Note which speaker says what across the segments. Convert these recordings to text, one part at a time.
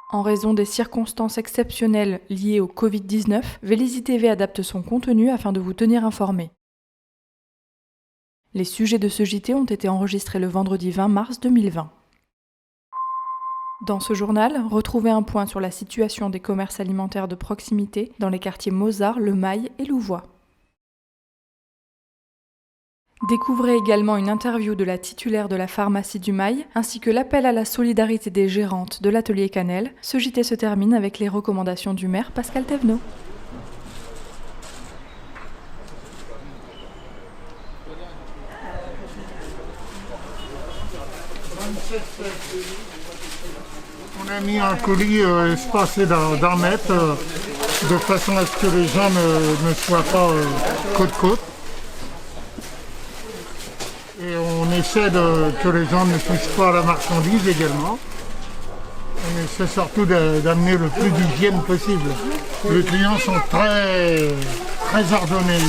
Speaker 1: En raison des circonstances exceptionnelles liées au Covid-19, Vélizy TV adapte son contenu afin de vous tenir informés. Les sujets de ce JT ont été enregistrés le vendredi 20 mars 2020. Dans ce journal, retrouvez un point sur la situation des commerces alimentaires de proximité dans les quartiers Mozart, Le Mail et Louvois. Découvrez également une interview de la titulaire de la pharmacie du Mail, ainsi que l'appel à la solidarité des gérantes de l'atelier Cannelle. Ce JT se termine avec les recommandations du maire Pascal Thévenot.
Speaker 2: On a mis un colis espacé d'un mètre de façon à ce que les gens ne soient pas côte à côte. Et on essaie que les gens ne touchent pas à la marchandise également. On essaie surtout d'amener le plus d'hygiène possible. Les clients sont très ordonnés,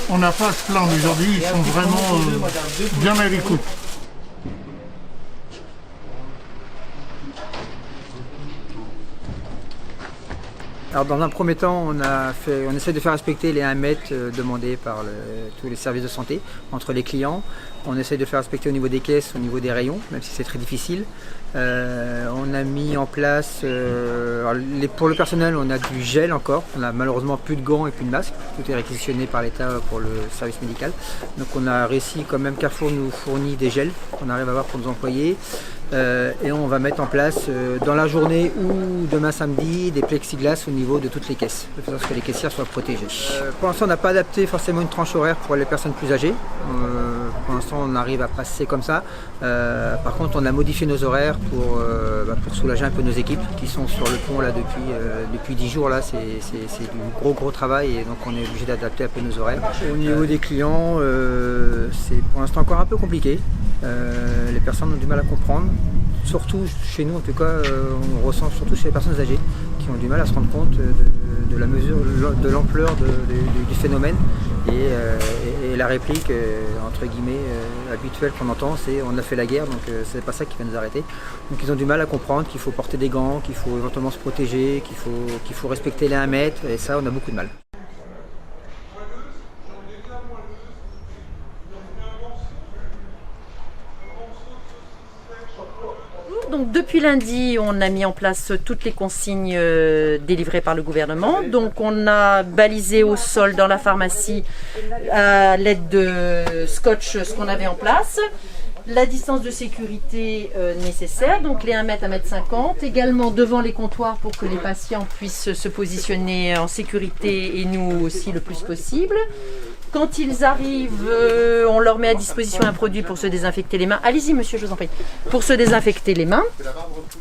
Speaker 2: on n'a pas à se plaindre aujourd'hui, ils sont vraiment bien à l'écoute.
Speaker 3: Alors dans un premier temps, on essaie de faire respecter les 1 mètre demandés par tous les services de santé entre les clients. On essaie de faire respecter au niveau des caisses, au niveau des rayons, même si c'est très difficile. On a mis en place, pour le personnel, on a du gel encore. On a malheureusement plus de gants et plus de masques. Tout est réquisitionné par l'État pour le service médical. Donc on a réussi, quand même Carrefour nous fournit des gels qu'on arrive à avoir pour nos employés. Et on va mettre en place dans la journée ou demain samedi des plexiglas au niveau de toutes les caisses, de façon à ce que les caissières soient protégées. Pour l'instant, on n'a pas adapté forcément une tranche horaire pour les personnes plus âgées. Pour l'instant, on arrive à passer comme ça. Par contre, on a modifié nos horaires pour soulager un peu nos équipes qui sont sur le pont là depuis 10 jours. Là, c'est du gros travail et donc on est obligé d'adapter un peu nos horaires. Au niveau des clients, c'est pour l'instant encore un peu compliqué. Les personnes ont du mal à comprendre. Surtout chez nous, en tout cas, on ressent surtout chez les personnes âgées qui ont du mal à se rendre compte de la mesure, de l'ampleur du phénomène. Et la réplique, entre guillemets, habituelle qu'on entend, c'est « on a fait la guerre, donc c'est pas ça qui va nous arrêter ». Donc ils ont du mal à comprendre qu'il faut porter des gants, qu'il faut éventuellement se protéger, qu'il faut respecter les 1 mètre, et ça, on a beaucoup de mal.
Speaker 4: Donc depuis lundi, on a mis en place toutes les consignes délivrées par le gouvernement. Donc on a balisé au sol dans la pharmacie à l'aide de scotch ce qu'on avait en place. La distance de sécurité nécessaire, donc les 1 mètre à 1,50 m, également devant les comptoirs pour que les patients puissent se positionner en sécurité et nous aussi le plus possible. Quand ils arrivent, on leur met à disposition un produit pour se désinfecter les mains. Allez-y monsieur, je vous en prie. Pour se désinfecter les mains.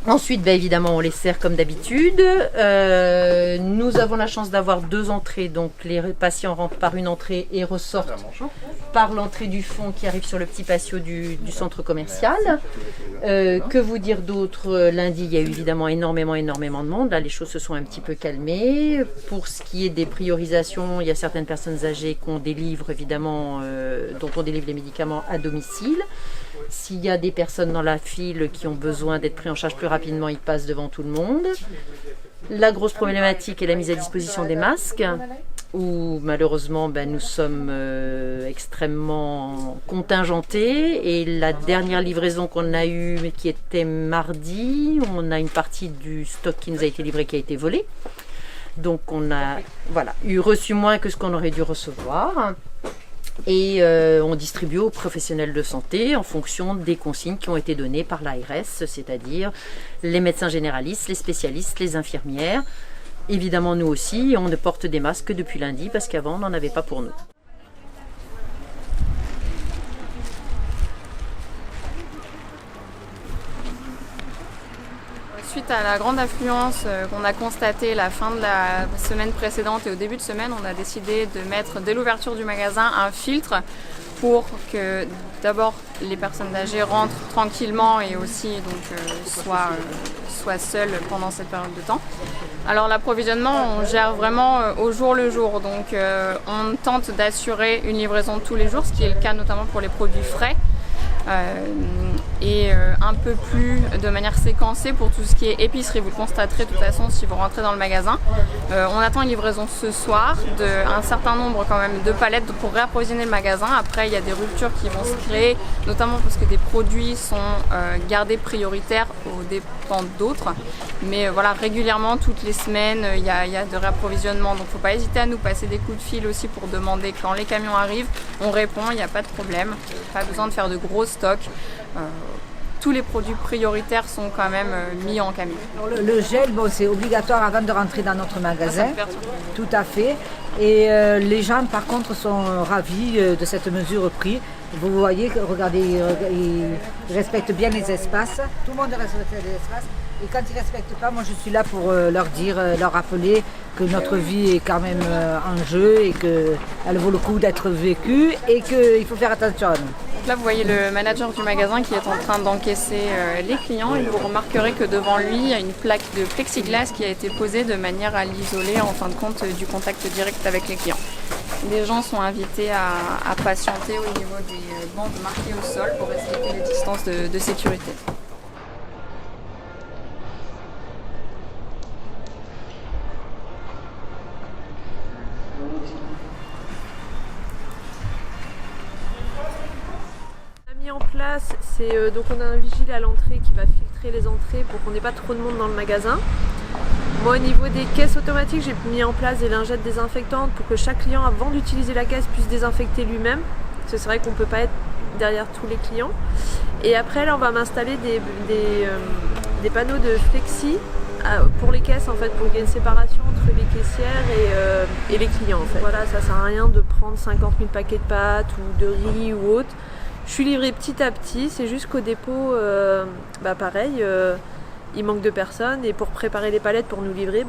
Speaker 4: Ensuite, évidemment, on les sert comme d'habitude. Nous avons la chance d'avoir 2 entrées, donc les patients rentrent par une entrée et ressortent par l'entrée du fond qui arrive sur le petit patio du centre commercial. Que vous dire d'autre? Lundi, il y a eu évidemment énormément de monde. Là, les choses se sont un petit peu calmées. Pour ce qui est des priorisations, il y a certaines personnes âgées qu'on délivre évidemment, dont on délivre les médicaments à domicile. S'il y a des personnes dans la file qui ont besoin d'être pris en charge plus rapidement, ils passent devant tout le monde. La grosse problématique est la mise à disposition des masques, où malheureusement nous sommes extrêmement contingentés. Et la dernière livraison qu'on a eue, qui était mardi, on a une partie du stock qui nous a été livré qui a été volé. Donc on a reçu moins que ce qu'on aurait dû recevoir. Et on distribue aux professionnels de santé en fonction des consignes qui ont été données par l'ARS, c'est-à-dire les médecins généralistes, les spécialistes, les infirmières. Évidemment, nous aussi, on porte des masques depuis lundi parce qu'avant, on n'en avait pas pour nous.
Speaker 5: Suite à la grande affluence qu'on a constatée la fin de la semaine précédente et au début de semaine, on a décidé de mettre dès l'ouverture du magasin un filtre pour que d'abord les personnes âgées rentrent tranquillement et aussi soient seules pendant cette période de temps. Alors l'approvisionnement, on gère vraiment au jour le jour, donc on tente d'assurer une livraison tous les jours, ce qui est le cas notamment pour les produits frais. et un peu plus de manière séquencée pour tout ce qui est épicerie. Vous le constaterez de toute façon si vous rentrez dans le magasin. On attend une livraison ce soir d'un certain nombre quand même de palettes pour réapprovisionner le magasin. Après, il y a des ruptures qui vont se créer, notamment parce que des produits sont gardés prioritaires aux dépens d'autres. Mais voilà, régulièrement, toutes les semaines, il y a de réapprovisionnement. Donc, il ne faut pas hésiter à nous passer des coups de fil aussi pour demander quand les camions arrivent. On répond, il n'y a pas de problème. Pas besoin de faire de gros stocks. Tous les produits prioritaires sont quand même mis en camion.
Speaker 6: Le gel, bon, c'est obligatoire avant de rentrer dans notre magasin. Tout à fait. Et les gens, par contre, sont ravis de cette mesure prise. Vous voyez, regardez, ils respectent bien les espaces. Tout le monde respecte les espaces. Et quand ils ne respectent pas, moi je suis là pour leur dire, leur rappeler que notre vie est quand même en jeu et qu'elle vaut le coup d'être vécue et qu'il faut faire attention à nous.
Speaker 5: Là, vous voyez le manager du magasin qui est en train d'encaisser les clients et vous remarquerez que devant lui, il y a une plaque de plexiglas qui a été posée de manière à l'isoler en fin de compte du contact direct avec les clients. Les gens sont invités à patienter au niveau des bandes marquées au sol pour respecter les distances de sécurité.
Speaker 7: En place, c'est donc on a un vigile à l'entrée qui va filtrer les entrées pour qu'on n'ait pas trop de monde dans le magasin. Moi, au niveau des caisses automatiques, j'ai mis en place des lingettes désinfectantes pour que chaque client, avant d'utiliser la caisse, puisse désinfecter lui-même. Parce que c'est vrai qu'on ne peut pas être derrière tous les clients. Et après, là, on va m'installer des panneaux de flexi pour les caisses, en fait, pour qu'il y ait une séparation entre les caissières et les clients. En fait. Voilà, ça sert à rien de prendre 50 000 paquets de pâtes ou de riz ou autre. Je suis livrée petit à petit, c'est juste qu'au dépôt, pareil, il manque de personnes et pour préparer les palettes pour nous livrer,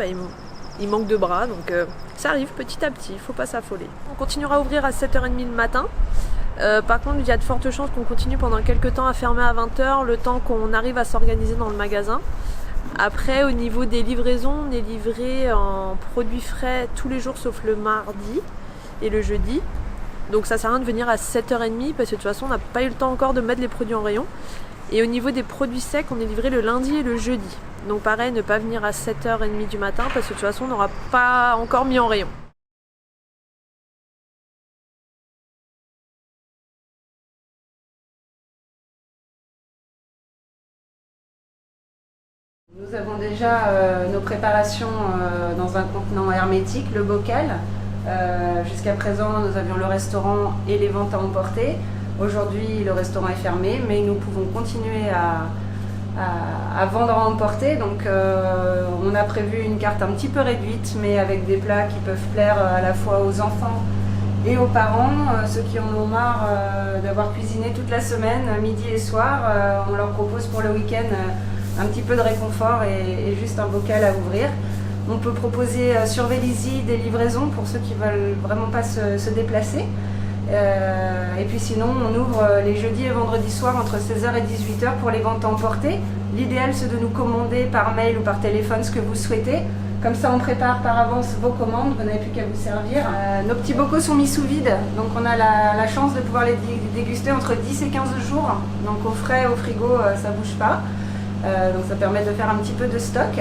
Speaker 7: il manque de bras. Donc ça arrive petit à petit, il ne faut pas s'affoler. On continuera à ouvrir à 7h30 le matin. Par contre, il y a de fortes chances qu'on continue pendant quelques temps à fermer à 20h, le temps qu'on arrive à s'organiser dans le magasin. Après, au niveau des livraisons, on est livré en produits frais tous les jours sauf le mardi et le jeudi. Donc ça sert à rien de venir à 7h30 parce que de toute façon on n'a pas eu le temps encore de mettre les produits en rayon. Et au niveau des produits secs, on est livré le lundi et le jeudi. Donc pareil, ne pas venir à 7h30 du matin parce que de toute façon on n'aura pas encore mis en rayon.
Speaker 8: Nous avons déjà nos préparations dans un contenant hermétique, le bocal. Jusqu'à présent, nous avions le restaurant et les ventes à emporter. Aujourd'hui, le restaurant est fermé, mais nous pouvons continuer à vendre à emporter. Donc, on a prévu une carte un petit peu réduite, mais avec des plats qui peuvent plaire à la fois aux enfants et aux parents. Ceux qui en ont marre d'avoir cuisiné toute la semaine, midi et soir, on leur propose pour le week-end un petit peu de réconfort et juste un bocal à ouvrir. On peut proposer sur Vélizy des livraisons pour ceux qui ne veulent vraiment pas se déplacer. Et puis sinon, on ouvre les jeudis et vendredis soirs entre 16h et 18h pour les ventes à emporter. L'idéal, c'est de nous commander par mail ou par téléphone ce que vous souhaitez. Comme ça, on prépare par avance vos commandes, vous n'avez plus qu'à vous servir. Nos petits bocaux sont mis sous vide, donc on a la chance de pouvoir les déguster entre 10 et 15 jours. Donc au frais, au frigo, ça ne bouge pas. Donc ça permet de faire un petit peu de stock.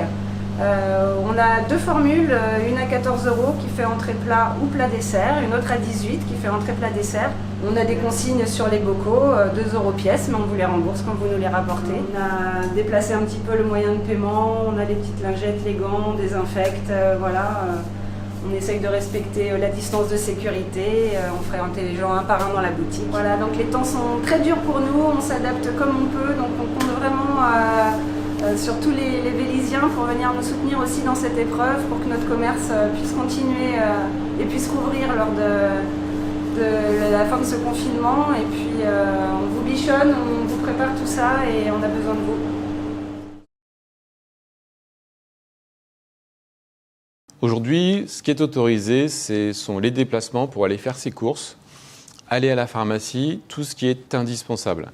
Speaker 8: On a deux formules, une à 14 € qui fait entrée plat ou plat dessert, une autre à 18 qui fait entrée plat dessert. On a des consignes sur les bocaux, 2 € pièce, mais on vous les rembourse quand vous nous les rapportez. On a déplacé un petit peu le moyen de paiement, on a les petites lingettes, les gants, on désinfecte, voilà. On essaye de respecter la distance de sécurité, on fréquente les gens un par un dans la boutique. Voilà, donc les temps sont très durs pour nous, on s'adapte comme on peut, donc on compte vraiment sur tous les Vélizyens pour venir nous soutenir aussi dans cette épreuve pour que notre commerce puisse continuer et puisse rouvrir lors de la fin de ce confinement. Et puis on vous bichonne, on vous prépare tout ça et on a besoin de vous.
Speaker 9: Aujourd'hui, ce qui est autorisé, ce sont les déplacements pour aller faire ses courses, aller à la pharmacie, tout ce qui est indispensable.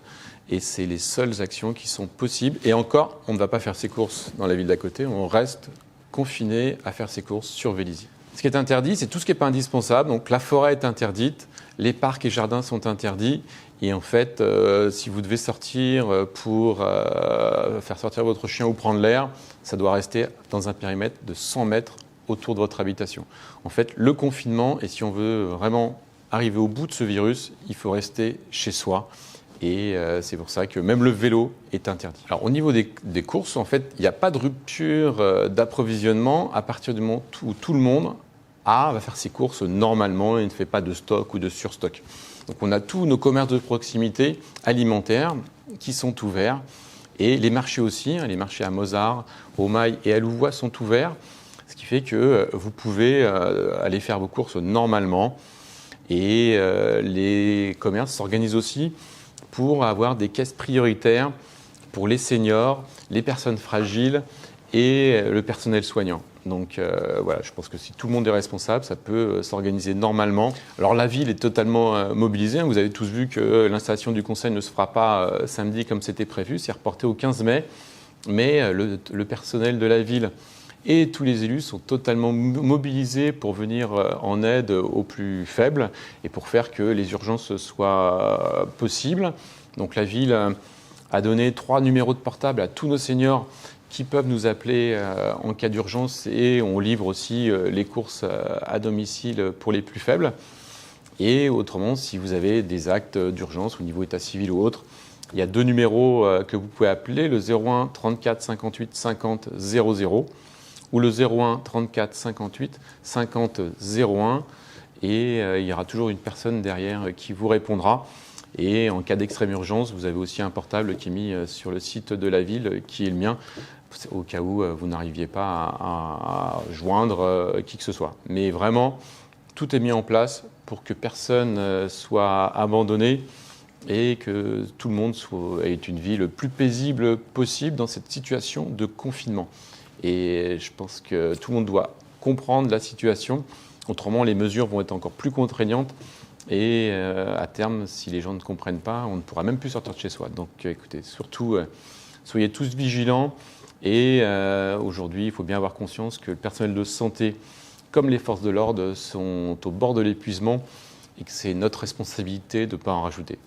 Speaker 9: Et c'est les seules actions qui sont possibles. Et encore, on ne va pas faire ses courses dans la ville d'à côté, on reste confiné à faire ses courses sur Vélizy. Ce qui est interdit, c'est tout ce qui n'est pas indispensable. Donc la forêt est interdite, les parcs et jardins sont interdits. Et en fait, si vous devez sortir pour faire sortir votre chien ou prendre l'air, ça doit rester dans un périmètre de 100 mètres autour de votre habitation. En fait, le confinement, et si on veut vraiment arriver au bout de ce virus, il faut rester chez soi. Et c'est pour ça que même le vélo est interdit. Alors au niveau des courses, en fait, il n'y a pas de rupture d'approvisionnement à partir du moment où tout le monde va faire ses courses normalement et ne fait pas de stock ou de surstock. Donc on a tous nos commerces de proximité alimentaires qui sont ouverts et les marchés aussi, les marchés à Mozart, au Mail et à Louvois sont ouverts, ce qui fait que vous pouvez aller faire vos courses normalement et les commerces s'organisent aussi pour avoir des caisses prioritaires pour les seniors, les personnes fragiles et le personnel soignant. Donc voilà, je pense que si tout le monde est responsable, ça peut s'organiser normalement. Alors la ville est totalement mobilisée. Vous avez tous vu que l'installation du conseil ne se fera pas samedi comme c'était prévu. C'est reporté au 15 mai. Mais le personnel de la ville et tous les élus sont totalement mobilisés pour venir en aide aux plus faibles et pour faire que les urgences soient possibles. Donc la ville a donné 3 numéros de portable à tous nos seniors qui peuvent nous appeler en cas d'urgence et on livre aussi les courses à domicile pour les plus faibles. Et autrement, si vous avez des actes d'urgence au niveau état civil ou autre, il y a 2 numéros que vous pouvez appeler, le 01 34 58 50 00 ou le 01 34 58 50 01 et il y aura toujours une personne derrière qui vous répondra. Et en cas d'extrême urgence, vous avez aussi un portable qui est mis sur le site de la ville, qui est le mien, au cas où vous n'arriviez pas à joindre qui que ce soit. Mais vraiment, tout est mis en place pour que personne soit abandonné et que tout le monde ait une vie le plus paisible possible dans cette situation de confinement. Et je pense que tout le monde doit comprendre la situation, autrement les mesures vont être encore plus contraignantes. Et à terme, si les gens ne comprennent pas, on ne pourra même plus sortir de chez soi. Donc écoutez, surtout, soyez tous vigilants. Et aujourd'hui, il faut bien avoir conscience que le personnel de santé, comme les forces de l'ordre, sont au bord de l'épuisement et que c'est notre responsabilité de ne pas en rajouter.